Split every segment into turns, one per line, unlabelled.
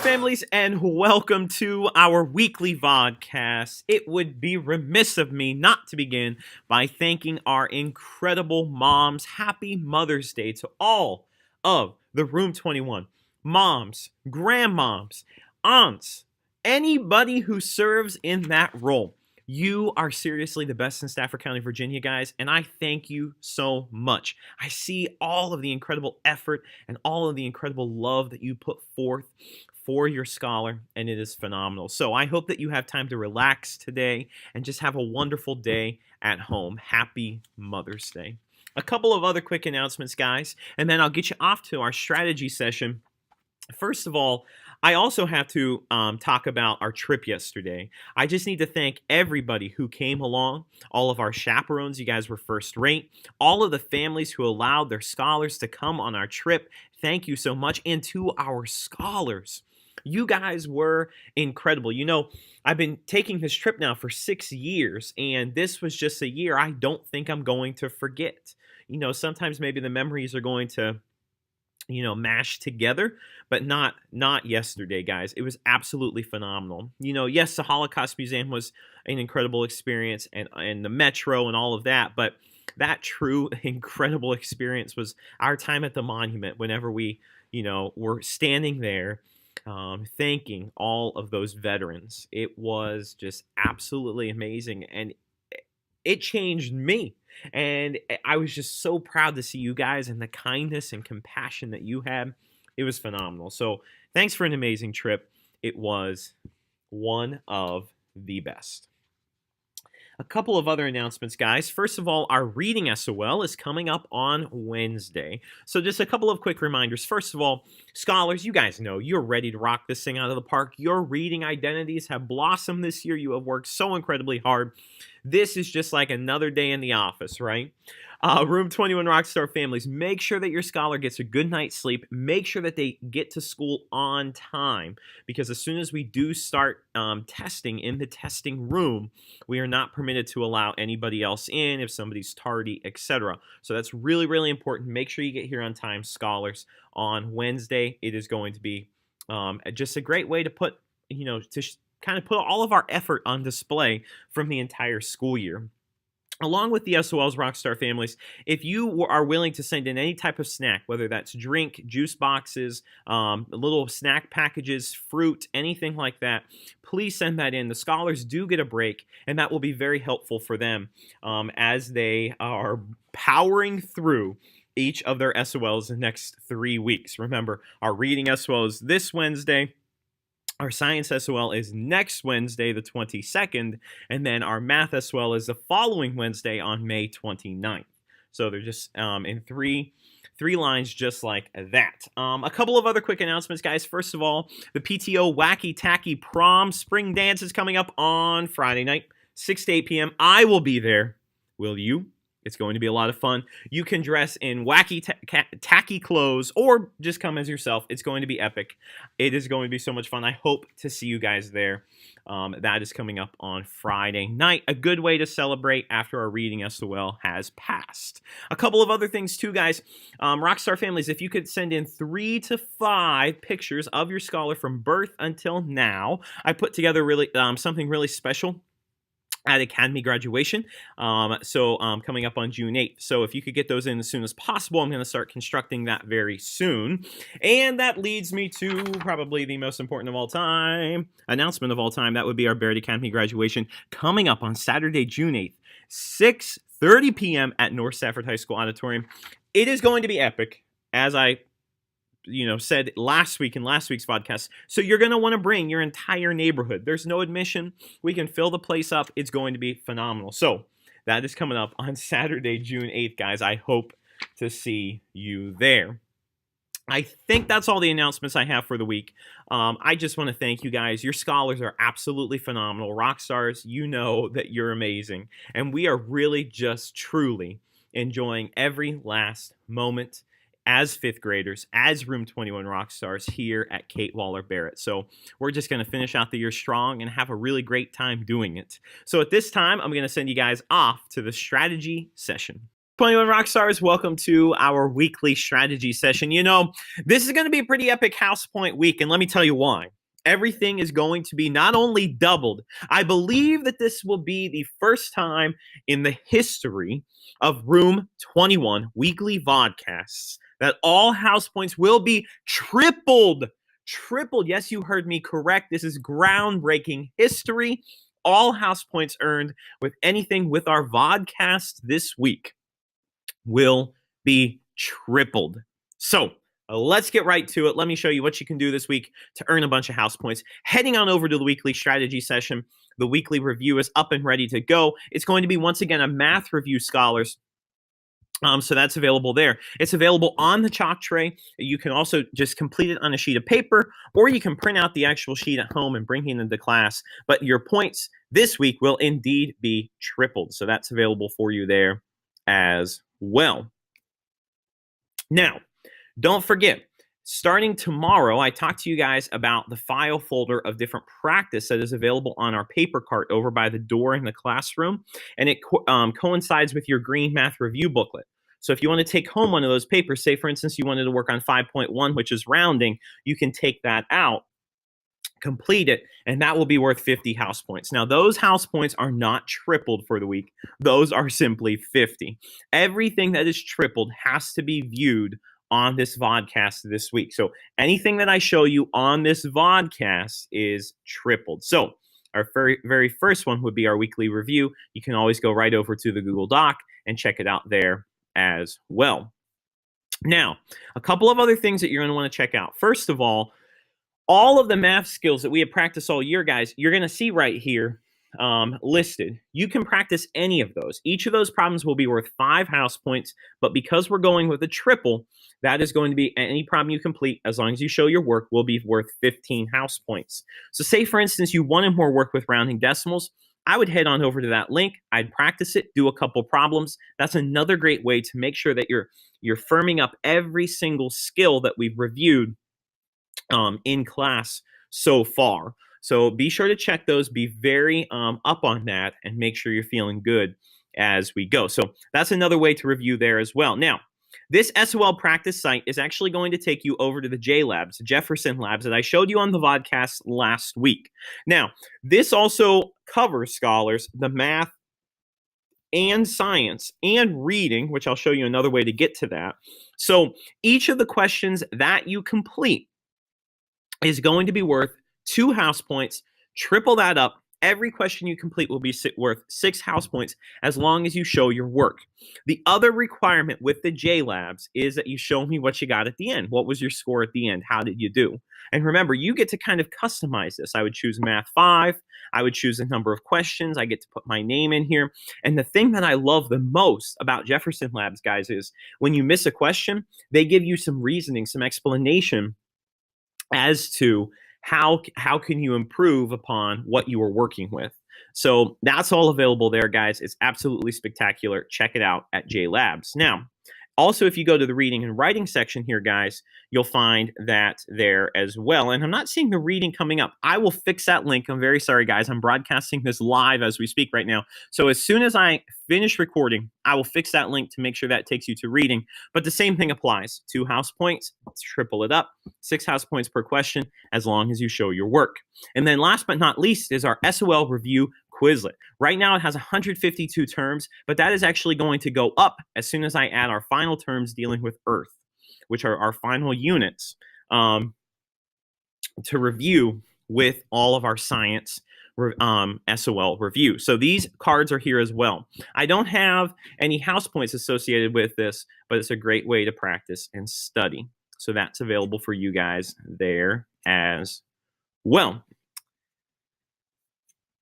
families, and welcome to our weekly VODCAST. It would be remiss of me not to begin by thanking our incredible moms. Happy Mother's Day to all of the Room 21 moms, grandmoms, aunts, anybody who serves in that role. You are seriously the best in Stafford County, Virginia, guys, and I thank you so much. I see all of the incredible effort and all of the incredible love that you put forth for your scholar, and it is phenomenal. So I hope that you have time to relax today and just have a wonderful day at home. Happy Mother's Day. A couple of other quick announcements, guys, and then I'll get you off to our strategy session. First of all, I also have to talk about our trip yesterday. I just need to thank everybody who came along, all of our chaperones. You guys were first rate. All of the families who allowed their scholars to come on our trip. Thank you so much. And to our scholars, you guys were incredible. You know, I've been taking this trip now for 6 years, and this was just a year I don't think I'm going to forget. You know, sometimes maybe the memories are going to mashed together, but not yesterday, guys. It was absolutely phenomenal. You know, yes, the Holocaust Museum was an incredible experience, and the Metro and all of that, but that true incredible experience was our time at the monument whenever we, were standing there thanking all of those veterans. It was just absolutely amazing, and it changed me. And I was just so proud to see you guys and the kindness and compassion that you had. It was phenomenal. So thanks for an amazing trip. It was one of the best. A couple of other announcements, guys. First of all, our reading SOL is coming up on Wednesday. So just a couple of quick reminders. First of all, scholars, you guys know you're ready to rock this thing out of the park. Your reading identities have blossomed this year. You have worked so incredibly hard. This is just like another day in the office, right? Room 21 Rockstar families, make sure that your scholar gets a good night's sleep. Make sure that they get to school on time, because as soon as we do start testing in the testing room, we are not permitted to allow anybody else in if somebody's tardy, etc. So that's really, really important. Make sure you get here on time, scholars. On Wednesday, it is going to be just a great way to put, kind of put all of our effort on display from the entire school year. Along with the SOLs, Rockstar families, if you are willing to send in any type of snack, whether that's drink, juice boxes, little snack packages, fruit, anything like that, please send that in. The scholars do get a break, and that will be very helpful for them as they are powering through each of their SOLs the next 3 weeks. Remember, our reading SOL is this Wednesday. Our science SOL is next Wednesday, the 22nd, and then our math SOL is the following Wednesday on May 29th. So they're just in three lines just like that. A couple of other quick announcements, guys. First of all, the PTO Wacky Tacky Prom Spring Dance is coming up on Friday night, 6 to 8 p.m. I will be there. Will you? It's going to be a lot of fun. You can dress in wacky, tacky clothes or just come as yourself. It's going to be epic. It is going to be so much fun. I hope to see you guys there. That is coming up on Friday night. A good way to celebrate after our reading SOL has passed. A couple of other things too, guys. Rockstar families, if you could send in 3 to 5 pictures of your scholar from birth until now. I put together really something really special at Academy graduation, coming up on June 8th. So if you could get those in as soon as possible, I'm going to start constructing that very soon. And that leads me to probably the most important of all time, announcement of all time. That would be our Barrett Academy graduation coming up on Saturday, June 8th, 6:30 p.m. at North Stafford High School Auditorium. It is going to be epic, as I said last week in last week's podcast. So you're going to want to bring your entire neighborhood. There's no admission. We can fill the place up. It's going to be phenomenal. So that is coming up on Saturday, June 8th, guys. I hope to see you there. I think that's all the announcements I have for the week. I just want to thank you guys. Your scholars are absolutely phenomenal. Rock stars, you know that you're amazing. And we are really just truly enjoying every last moment as 5th graders, as Room 21 rock stars here at Kate Waller Barrett. So we're just going to finish out the year strong and have a really great time doing it. So at this time, I'm going to send you guys off to the strategy session. 21 Rockstars, welcome to our weekly strategy session. You know, this is going to be a pretty epic House Point week, and let me tell you why. Everything is going to be not only doubled, I believe that this will be the first time in the history of Room 21 weekly vodcasts that all House Points will be tripled. Tripled. Yes, you heard me correct. This is groundbreaking history. All House Points earned with anything with our vodcast this week will be tripled. So let's get right to it. Let me show you what you can do this week to earn a bunch of house points. Heading on over to the weekly strategy session. The weekly review is up and ready to go. It's going to be, once again, a math review, scholars. So that's available there. It's available on the chalk tray. You can also just complete it on a sheet of paper, or you can print out the actual sheet at home and bring it into class. But your points this week will indeed be tripled. So that's available for you there as well. Now, don't forget, starting tomorrow, I talked to you guys about the file folder of different practice that is available on our paper cart over by the door in the classroom, and it coincides with your green math review booklet. So if you want to take home one of those papers, say for instance you wanted to work on 5.1, which is rounding, you can take that out, complete it, and that will be worth 50 house points. Now, those house points are not tripled for the week. Those are simply 50. Everything that is tripled has to be viewed on this vodcast this week. So anything that I show you on this vodcast is tripled. So our very first one would be our weekly review. You can always go right over to the Google Doc and check it out there as well. Now, a couple of other things that you're going to want to check out. First of all of the math skills that we have practiced all year, guys, you're going to see right here listed. You can practice any of those. Each of those problems will be worth 5 house points, but because we're going with a triple, that is going to be any problem you complete, as long as you show your work, will be worth 15 house points. So say, for instance, you wanted more work with rounding decimals, I would head on over to that link. I'd practice it, do a couple problems. That's another great way to make sure that you're firming up every single skill that we've reviewed in class so far. So be sure to check those, be very up on that, and make sure you're feeling good as we go. So that's another way to review there as well. Now, this SOL practice site is actually going to take you over to the J Labs, Jefferson Labs, that I showed you on the vodcast last week. Now, this also covers, scholars, the math and science and reading, which I'll show you another way to get to that. So each of the questions that you complete is going to be worth 2 house points. Triple that up. Every question you complete will be worth 6 house points as long as you show your work. The other requirement with the J Labs is that you show me what you got at the end. What was your score at the end? How did you do? And remember, you get to kind of customize this. I would choose Math 5. I would choose a number of questions. I get to put my name in here. And the thing that I love the most about Jefferson Labs, guys, is when you miss a question, they give you some reasoning, some explanation as to how can you improve upon what you were working with. So that's all available there, guys. It's absolutely spectacular. Check it out at J Labs. Now, also, if you go to the reading and writing section here, guys, you'll find that there as well. And I'm not seeing the reading coming up. I will fix that link. I'm very sorry, guys. I'm broadcasting this live as we speak right now. So as soon as I finish recording, I will fix that link to make sure that takes you to reading. But the same thing applies. 2 house points, let's triple it up. 6 house points per question, as long as you show your work. And then last but not least is our SOL review Quizlet. Right now it has 152 terms, but that is actually going to go up as soon as I add our final terms dealing with Earth, which are our final units to review with all of our science SOL review. So these cards are here as well. I don't have any house points associated with this, but it's a great way to practice and study. So that's available for you guys there as well.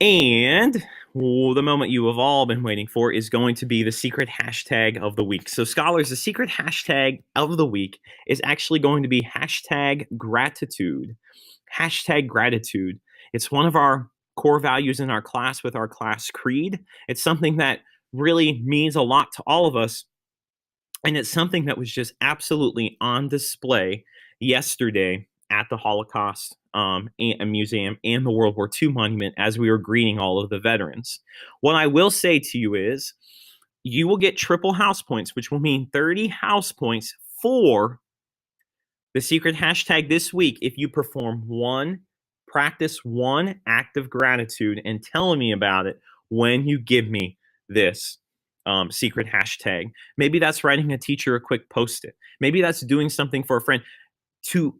And the moment you have all been waiting for is going to be the secret hashtag of the week. So scholars, the secret hashtag of the week is actually going to be hashtag gratitude. Hashtag gratitude. It's one of our core values in our class with our class creed. It's something that really means a lot to all of us. And it's something that was just absolutely on display yesterday at the Holocaust Museum and the World War II Monument as we were greeting all of the veterans. What I will say to you is, you will get triple house points, which will mean 30 house points for the secret hashtag this week if you practice one act of gratitude and tell me about it when you give me this secret hashtag. Maybe that's writing a teacher a quick post-it. Maybe that's doing something for a friend. To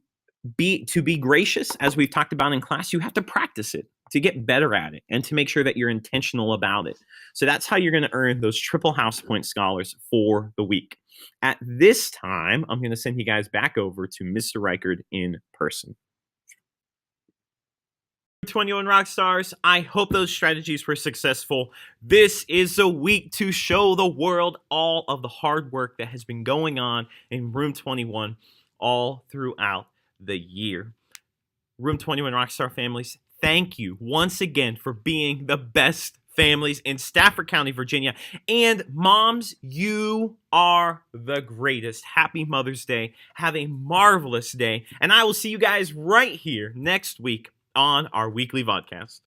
be gracious, as we've talked about in class, you have to practice it to get better at it and to make sure that you're intentional about it. So that's how you're going to earn those triple house point scholars for the week. At this time, I'm going to send you guys back over to Mr. Reichard in person. 21 rock stars, I hope those strategies were successful. This is a week to show the world all of the hard work that has been going on in Room 21 all throughout the year. Room 21 Rockstar families, thank you once again for being the best families in Stafford County, Virginia. And moms, you are the greatest. Happy Mother's Day. Have a marvelous day. And I will see you guys right here next week on our weekly VODCAST.